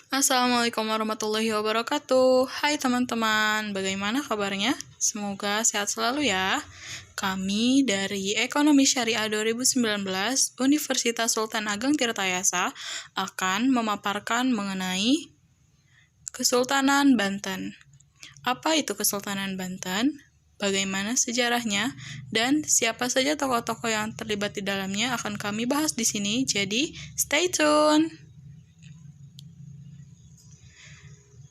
Assalamualaikum warahmatullahi wabarakatuh. Hai teman-teman, bagaimana kabarnya? Semoga sehat selalu ya. Kami dari Ekonomi Syariah 2019 Universitas Sultan Ageng Tirtayasa akan memaparkan mengenai Kesultanan Banten. Apa itu Kesultanan Banten? Bagaimana sejarahnya? Dan siapa saja tokoh-tokoh yang terlibat di dalamnya akan kami bahas di sini. Jadi, stay tune!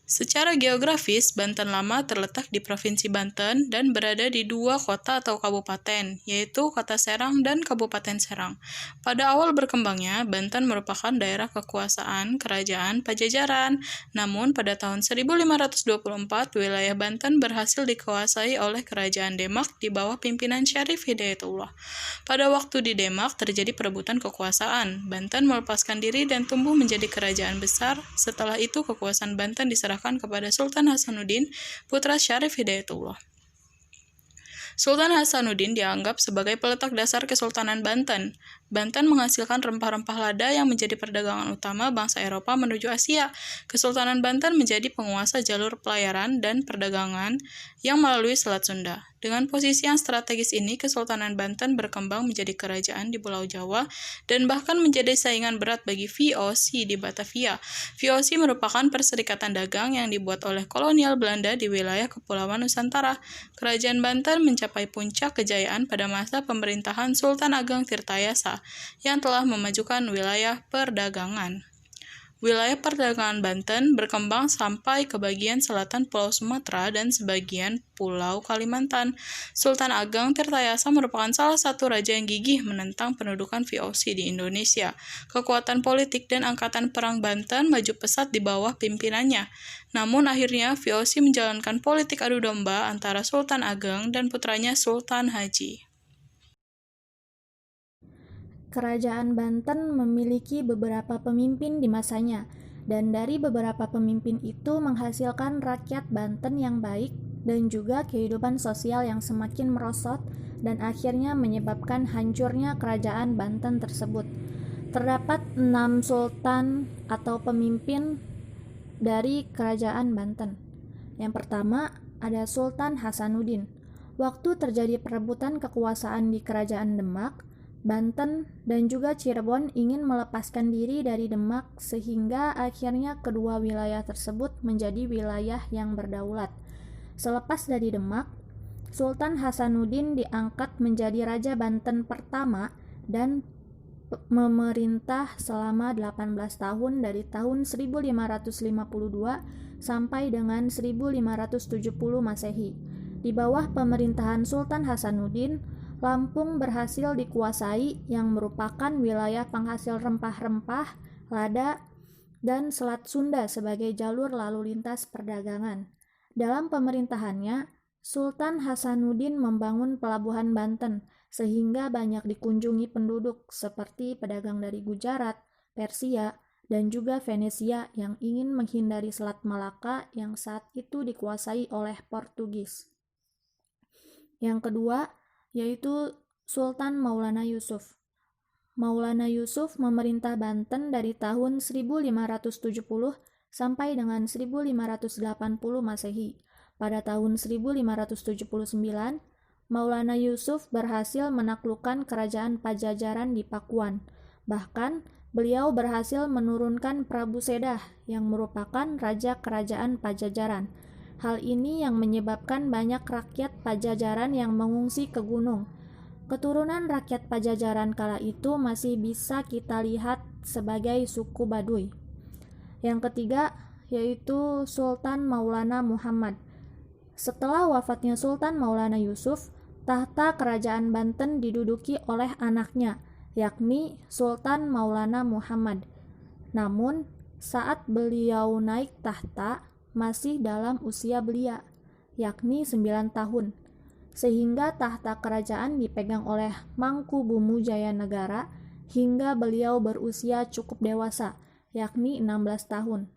Secara geografis, Banten Lama terletak di Provinsi Banten dan berada di dua kota atau kabupaten, yaitu Kota Serang dan Kabupaten Serang. Pada awal berkembangnya, Banten merupakan daerah kekuasaan Kerajaan Pajajaran. Namun, pada tahun 1524, wilayah Banten berhasil dikuasai oleh Kerajaan Demak di bawah pimpinan Syarif Hidayatullah. Pada waktu di Demak terjadi perebutan kekuasaan. Banten melepaskan diri dan tumbuh menjadi kerajaan besar. Setelah itu, kekuasaan Banten diserahkan kepada Sultan Hasanuddin, putra Syarif Hidayatullah. Sultan Hasanuddin dianggap sebagai peletak dasar Kesultanan Banten. Banten menghasilkan rempah-rempah lada yang menjadi perdagangan utama bangsa Eropa menuju Asia. Kesultanan Banten menjadi penguasa jalur pelayaran dan perdagangan yang melalui Selat Sunda. Dengan posisi yang strategis ini, Kesultanan Banten berkembang menjadi kerajaan di Pulau Jawa dan bahkan menjadi saingan berat bagi VOC di Batavia. VOC merupakan perserikatan dagang yang dibuat oleh kolonial Belanda di wilayah Kepulauan Nusantara. Kerajaan Banten mencapai puncak kejayaan pada masa pemerintahan Sultan Ageng Tirtayasa yang telah memajukan wilayah perdagangan. Wilayah perdagangan Banten berkembang sampai ke bagian selatan Pulau Sumatera dan sebagian Pulau Kalimantan. Sultan Ageng Tirtayasa merupakan salah satu raja yang gigih menentang pendudukan VOC di Indonesia. Kekuatan politik dan angkatan perang Banten maju pesat di bawah pimpinannya. Namun akhirnya VOC menjalankan politik adu domba antara Sultan Ageng dan putranya Sultan Haji. Kerajaan Banten memiliki beberapa pemimpin di masanya, dan dari beberapa pemimpin itu menghasilkan rakyat Banten yang baik dan juga kehidupan sosial yang semakin merosot dan akhirnya menyebabkan hancurnya kerajaan Banten tersebut. Terdapat 6 sultan atau pemimpin dari kerajaan Banten. Yang pertama ada Sultan Hasanuddin. Waktu terjadi perebutan kekuasaan di kerajaan Demak, Banten dan juga Cirebon ingin melepaskan diri dari Demak sehingga akhirnya kedua wilayah tersebut menjadi wilayah yang berdaulat. Selepas dari Demak, Sultan Hasanuddin diangkat menjadi Raja Banten pertama dan memerintah selama 18 tahun dari tahun 1552 sampai dengan 1570 Masehi. Di bawah pemerintahan Sultan Hasanuddin, Lampung berhasil dikuasai yang merupakan wilayah penghasil rempah-rempah, lada, dan Selat Sunda sebagai jalur lalu lintas perdagangan. Dalam pemerintahannya, Sultan Hasanuddin membangun pelabuhan Banten sehingga banyak dikunjungi penduduk seperti pedagang dari Gujarat, Persia, dan juga Venesia yang ingin menghindari Selat Malaka yang saat itu dikuasai oleh Portugis. Yang kedua, yaitu Sultan Maulana Yusuf. Maulana Yusuf memerintah Banten dari tahun 1570 sampai dengan 1580 Masehi. Pada tahun 1579, Maulana Yusuf berhasil menaklukkan kerajaan Pajajaran di Pakuan. Bahkan, beliau berhasil menurunkan Prabu Sedah yang merupakan raja kerajaan Pajajaran. Hal ini yang menyebabkan banyak rakyat Pajajaran yang mengungsi ke gunung. Keturunan rakyat Pajajaran kala itu masih bisa kita lihat sebagai suku Baduy. Yang ketiga yaitu Sultan Maulana Muhammad. Setelah wafatnya Sultan Maulana Yusuf, tahta kerajaan Banten diduduki oleh anaknya, yakni Sultan Maulana Muhammad. Namun, saat beliau naik tahta, masih dalam usia belia, yakni 9 tahun, sehingga tahta kerajaan dipegang oleh Mangkubumi Jayanegara hingga beliau berusia cukup dewasa, yakni 16 tahun.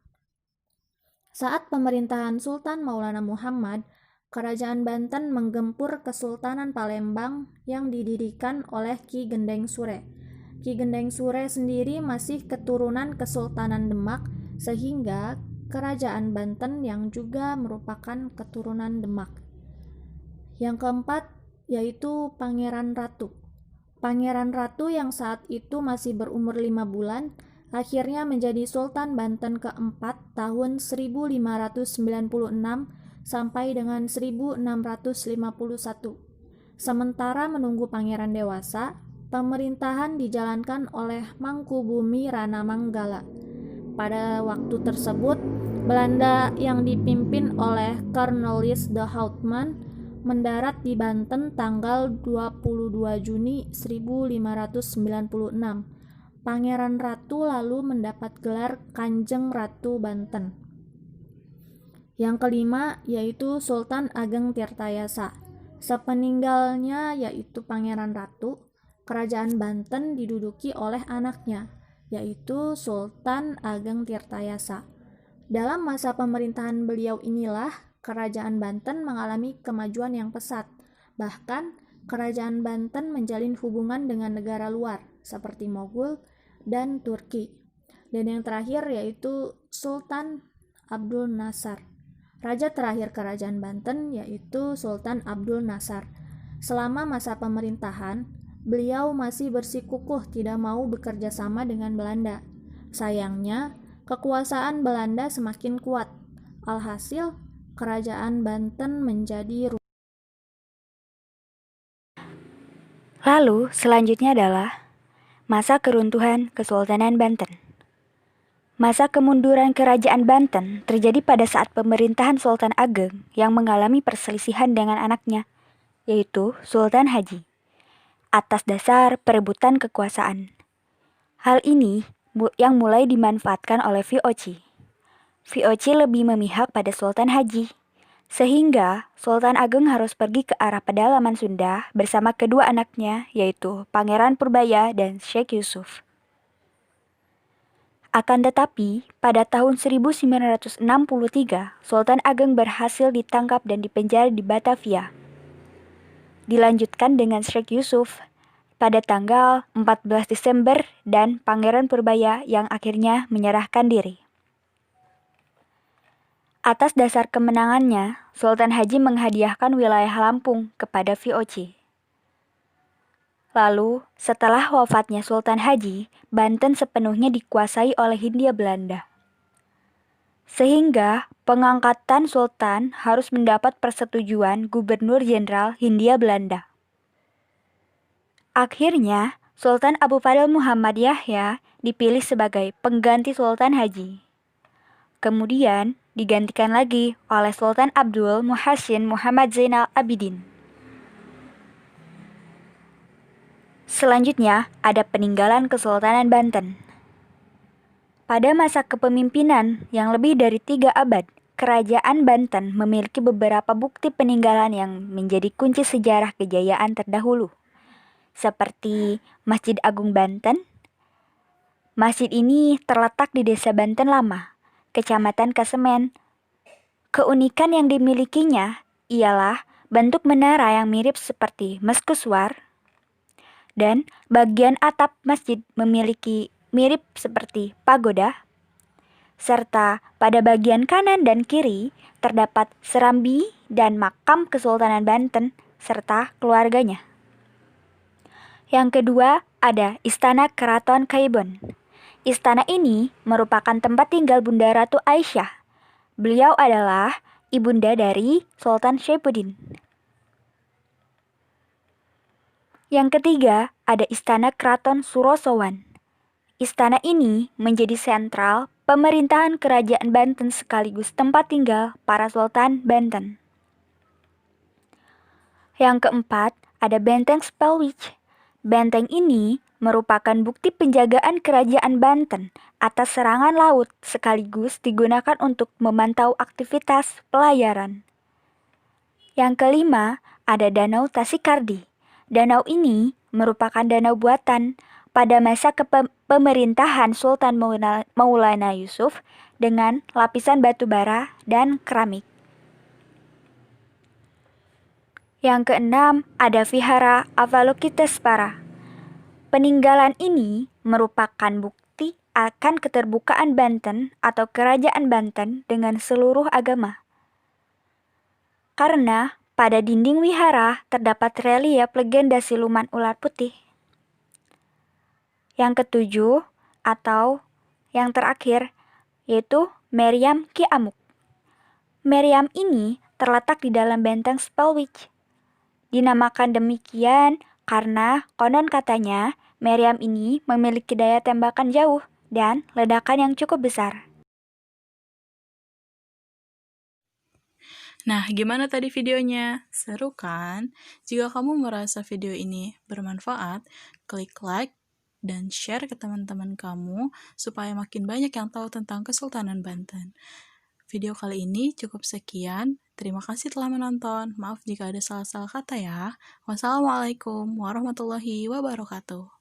Saat pemerintahan Sultan Maulana Muhammad, kerajaan Banten menggempur Kesultanan Palembang yang didirikan oleh Ki Gendeng Sure. Ki Gendeng Sure sendiri masih keturunan Kesultanan Demak sehingga Kerajaan Banten yang juga merupakan keturunan Demak. Yang keempat yaitu Pangeran Ratu. Pangeran Ratu yang saat itu masih berumur 5 bulan, akhirnya menjadi Sultan Banten keempat tahun 1596 sampai dengan 1651. Sementara menunggu pangeran dewasa, pemerintahan dijalankan oleh Mangkubumi Rana Manggala. Pada waktu tersebut, Belanda yang dipimpin oleh Cornelis de Houtman mendarat di Banten tanggal 22 Juni 1596. Pangeran Ratu lalu mendapat gelar Kanjeng Ratu Banten. Yang kelima yaitu Sultan Ageng Tirtayasa. Sepeninggalnya yaitu Pangeran Ratu, Kerajaan Banten diduduki oleh anaknya, yaitu Sultan Ageng Tirtayasa. Dalam masa pemerintahan beliau inilah Kerajaan Banten mengalami kemajuan yang pesat. Bahkan, Kerajaan Banten menjalin hubungan dengan negara luar seperti Mogul dan Turki. Dan yang terakhir yaitu Sultan Abdul Nasar. Raja terakhir Kerajaan Banten yaitu Sultan Abdul Nasar. Selama masa pemerintahan, beliau masih bersikukuh tidak mau bekerja sama dengan Belanda. Sayangnya, kekuasaan Belanda semakin kuat. Alhasil, Kerajaan Banten menjadi Lalu, selanjutnya adalah masa keruntuhan Kesultanan Banten. Masa kemunduran Kerajaan Banten terjadi pada saat pemerintahan Sultan Ageng yang mengalami perselisihan dengan anaknya, yaitu Sultan Haji, atas dasar perebutan kekuasaan. Hal ini yang mulai dimanfaatkan oleh VOC. VOC lebih memihak pada Sultan Haji, sehingga Sultan Ageng harus pergi ke arah pedalaman Sunda bersama kedua anaknya, yaitu Pangeran Purbaya dan Sheikh Yusuf. Akan tetapi, pada tahun 1963, Sultan Ageng berhasil ditangkap dan dipenjara di Batavia. Dilanjutkan dengan Sheikh Yusuf pada tanggal 14 Desember dan Pangeran Purbaya yang akhirnya menyerahkan diri. Atas dasar kemenangannya, Sultan Haji menghadiahkan wilayah Lampung kepada VOC. Lalu, setelah wafatnya Sultan Haji, Banten sepenuhnya dikuasai oleh Hindia Belanda. Sehingga, pengangkatan Sultan harus mendapat persetujuan Gubernur Jenderal Hindia Belanda. Akhirnya, Sultan Abu Fadl Muhammad Yahya dipilih sebagai pengganti Sultan Haji. Kemudian, digantikan lagi oleh Sultan Abdul Muhsin Muhammad Zainal Abidin. Selanjutnya, ada peninggalan Kesultanan Banten. Pada masa kepemimpinan yang lebih dari 3 abad, Kerajaan Banten memiliki beberapa bukti peninggalan yang menjadi kunci sejarah kejayaan terdahulu, seperti Masjid Agung Banten. Masjid ini terletak di Desa Banten Lama, Kecamatan Kasemen. Keunikan yang dimilikinya ialah bentuk menara yang mirip seperti mercusuar, dan bagian atap masjid memiliki mirip seperti pagoda, serta pada bagian kanan dan kiri terdapat serambi dan makam Kesultanan Banten serta keluarganya. Yang kedua, ada Istana Keraton Kaibon. Istana ini merupakan tempat tinggal Bunda Ratu Aisyah. Beliau adalah ibunda dari Sultan Saifuddin. Yang ketiga, ada Istana Keraton Surosowan. Istana ini menjadi sentral pemerintahan Kerajaan Banten sekaligus tempat tinggal para Sultan Banten. Yang keempat, ada Benteng Spelwich. Benteng ini merupakan bukti penjagaan Kerajaan Banten atas serangan laut sekaligus digunakan untuk memantau aktivitas pelayaran. Yang kelima, ada Danau Tasikardi. Danau ini merupakan danau buatan pada masa kepemerintahan Sultan Maulana Yusuf dengan lapisan batu bara dan keramik. Yang keenam, ada Vihara Avalokiteshvara. Peninggalan ini merupakan bukti akan keterbukaan Banten atau Kerajaan Banten dengan seluruh agama. Karena pada dinding wihara terdapat relief legenda siluman ular putih. Yang ketujuh, atau yang terakhir, yaitu Meriam Ki Amuk. Meriam ini terletak di dalam benteng Spellwitch. Dinamakan demikian karena konon katanya Meriam ini memiliki daya tembakan jauh dan ledakan yang cukup besar. Nah, gimana tadi videonya? Seru kan? Jika kamu merasa video ini bermanfaat, klik like dan share ke teman-teman kamu supaya makin banyak yang tahu tentang Kesultanan Banten. Video kali ini cukup sekian. Terima kasih telah menonton. Maaf jika ada salah-salah kata ya. Wassalamualaikum warahmatullahi wabarakatuh.